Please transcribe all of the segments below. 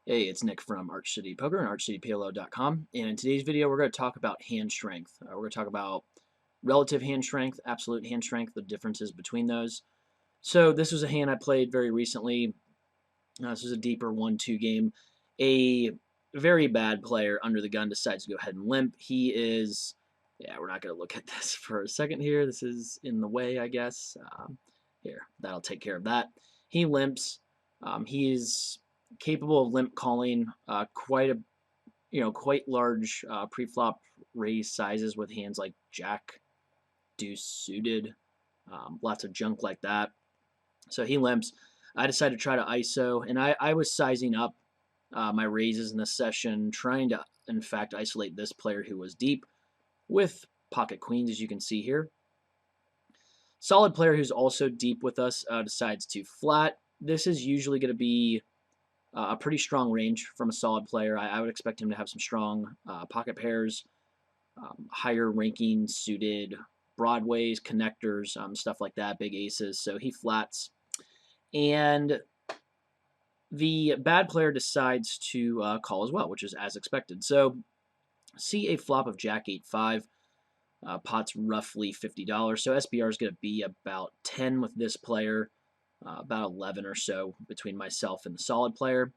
Hey, it's Nick from Arch City Poker and ArchCityPLO.com. And in today's video, we're going to talk about hand strength. We're going to talk about relative hand strength, absolute hand strength, the differences between those. So this was a hand I played very recently. This was a deeper 1-2 game. A very bad player under the gun decides to go ahead and limp. He is, yeah, we're not going to look at this for a second here. This is in the way, I guess. Here, that'll take care of that. He limps. He is capable of limp calling quite large pre-flop raise sizes with hands like Jack, Deuce suited, lots of junk like that. So he limps. I decided to try to ISO, and I was sizing up my raises in this session, trying to, in fact, isolate this player who was deep with pocket queens, as you can see here. Solid player who's also deep with us decides to flat. This is usually going to be a pretty strong range from a solid player. I would expect him to have some strong pocket pairs, higher ranking suited broadways, connectors, stuff like that, big aces. So he flats. And the bad player decides to call as well, which is as expected. So see a flop of Jack 8-5. Pot's roughly $50. So SPR is going to be about 10 with this player, about 11 or so between myself and the solid player.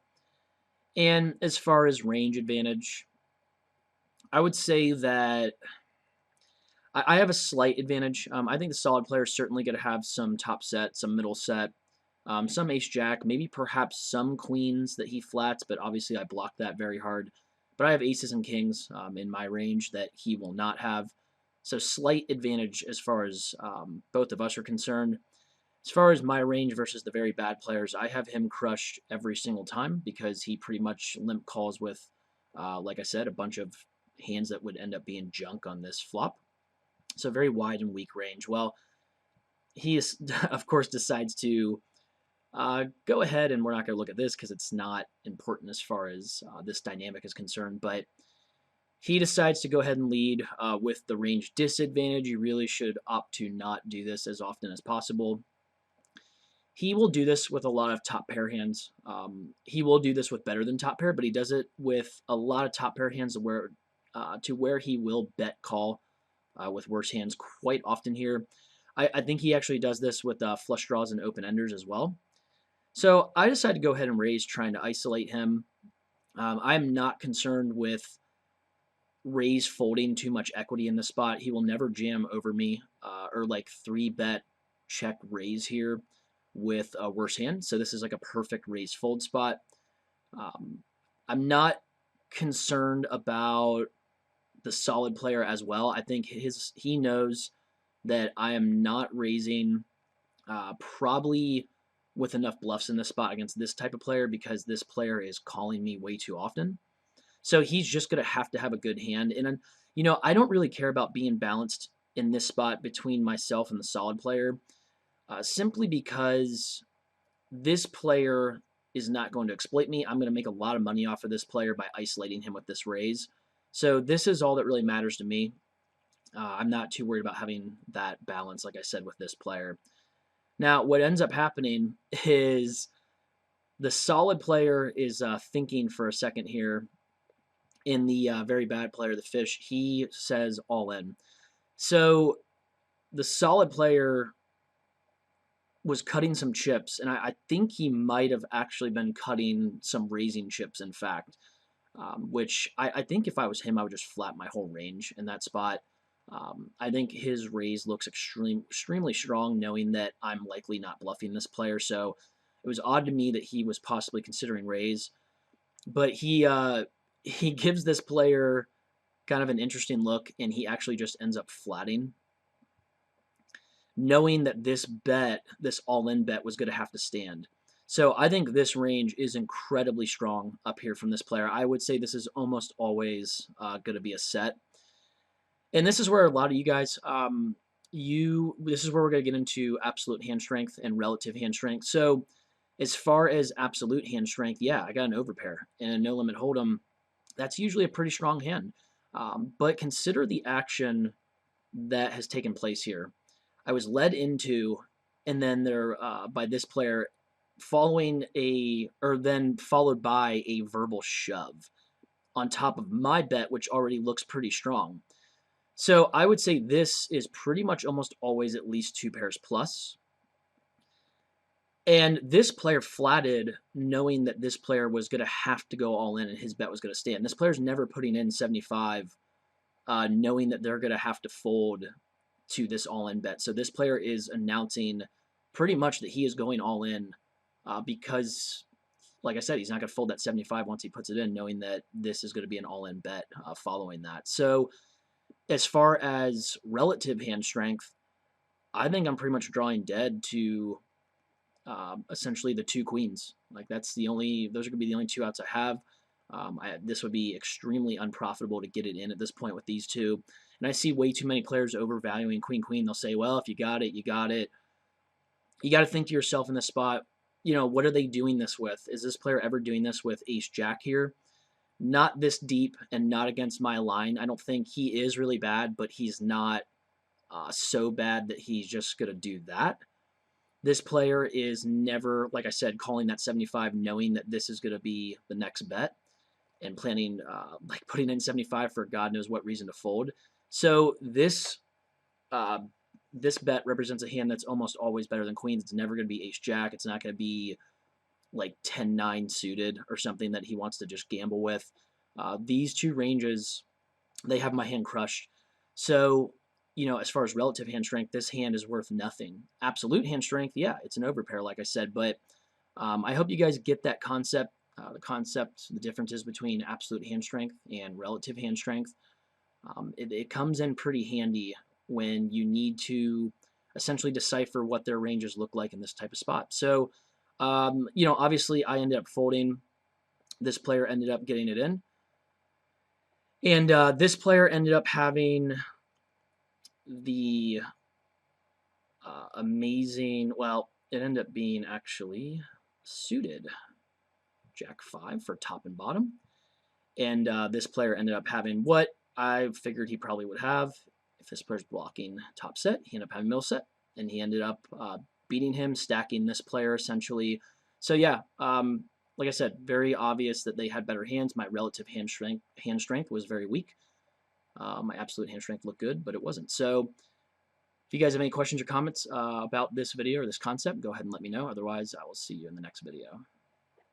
And as far as range advantage, I would say that I have a slight advantage. I think the solid player is certainly going to have some top set, some middle set, some ace jack, maybe perhaps some queens that he flats, but obviously I block that very hard. But I have aces and kings in my range that he will not have. So slight advantage as far as both of us are concerned. As far as my range versus the very bad players, I have him crushed every single time because he pretty much limp calls with, like I said, a bunch of hands that would end up being junk on this flop. So very wide and weak range. Well, he is, of course decides to go ahead, and we're not going to look at this because it's not important as far as this dynamic is concerned, but he decides to go ahead and lead with the range disadvantage. You really should opt to not do this as often as possible. He will do this with a lot of top pair hands. He will do this with better than top pair, but he does it with a lot of top pair hands to where he will bet call with worse hands quite often here. I think he actually does this with flush draws and open enders as well. So I decided to go ahead and raise, trying to isolate him. I'm not concerned with raise folding too much equity in this spot. He will never jam over me or like 3-bet check raise here with a worse hand. So this is like a perfect raise fold spot. I'm not concerned about the solid player as well. I think he knows that I am not raising probably with enough bluffs in this spot against this type of player because this player is calling me way too often. So he's just going to have a good hand. And, I don't really care about being balanced in this spot between myself and the solid player simply because this player is not going to exploit me. I'm going to make a lot of money off of this player by isolating him with this raise. So this is all that really matters to me. I'm not too worried about having that balance, like I said, with this player. Now, what ends up happening is the solid player is thinking for a second here. In the very bad player, the fish, he says all in. So the solid player was cutting some chips, and I think he might have actually been cutting some raising chips, in fact, which I think if I was him, I would just flat my whole range in that spot. I think his raise looks extremely strong, knowing that I'm likely not bluffing this player. So it was odd to me that he was possibly considering raise, but he gives this player kind of an interesting look, and he actually just ends up flatting, knowing that this all-in bet was going to have to stand. So I think this range is incredibly strong up here from this player. I would say this is almost always going to be a set. And this is where a lot of you guys, this is where we're going to get into absolute hand strength and relative hand strength. So as far as absolute hand strength, yeah, I got an overpair and a no limit hold'em. That's usually a pretty strong hand. But consider the action that has taken place here. I was led into, and then by this player then followed by a verbal shove on top of my bet, which already looks pretty strong. So I would say this is pretty much almost always at least 2 pairs plus. And this player flatted knowing that this player was going to have to go all in and his bet was going to stand. This player's never putting in 75 knowing that they're going to have to fold to this all-in bet. So this player is announcing pretty much that he is going all in because, like I said, he's not going to fold that 75 once he puts it in, knowing that this is going to be an all-in bet following that. So as far as relative hand strength, I think I'm pretty much drawing dead to essentially the 2 queens. Like those are going to be the only 2 outs I have. This would be extremely unprofitable to get it in at this point with these 2. And I see way too many players overvaluing queen. They'll say, well, if you got it, you got it. You got to think to yourself in this spot, what are they doing this with? Is this player ever doing this with ace jack here? Not this deep and not against my line. I don't think he is really bad, but he's not so bad that he's just going to do that. This player is never, like I said, calling that 75 knowing that this is going to be the next bet and planning, like putting in 75 for God knows what reason to fold. So this bet represents a hand that's almost always better than queens. It's never going to be ace-jack. It's not going to be like 10-9 suited or something that he wants to just gamble with. These 2 ranges, they have my hand crushed. So, as far as relative hand strength, this hand is worth nothing. Absolute hand strength, yeah, it's an overpair, like I said, but I hope you guys get that concept, the differences between absolute hand strength and relative hand strength. It comes in pretty handy when you need to essentially decipher what their ranges look like in this type of spot. So, obviously I ended up folding. This player ended up getting it in. And this player ended up having the amazing, well, it ended up being actually suited jack 5 for top and bottom. And this player ended up having what I figured he probably would have if this player's blocking top set. He ended up having middle set, and he ended up beating him, stacking this player essentially. So yeah, like I said, very obvious that they had better hands. My relative hand strength was very weak. My absolute hand strength looked good, but it wasn't. So if you guys have any questions or comments about this video or this concept, go ahead and let me know. Otherwise, I will see you in the next video.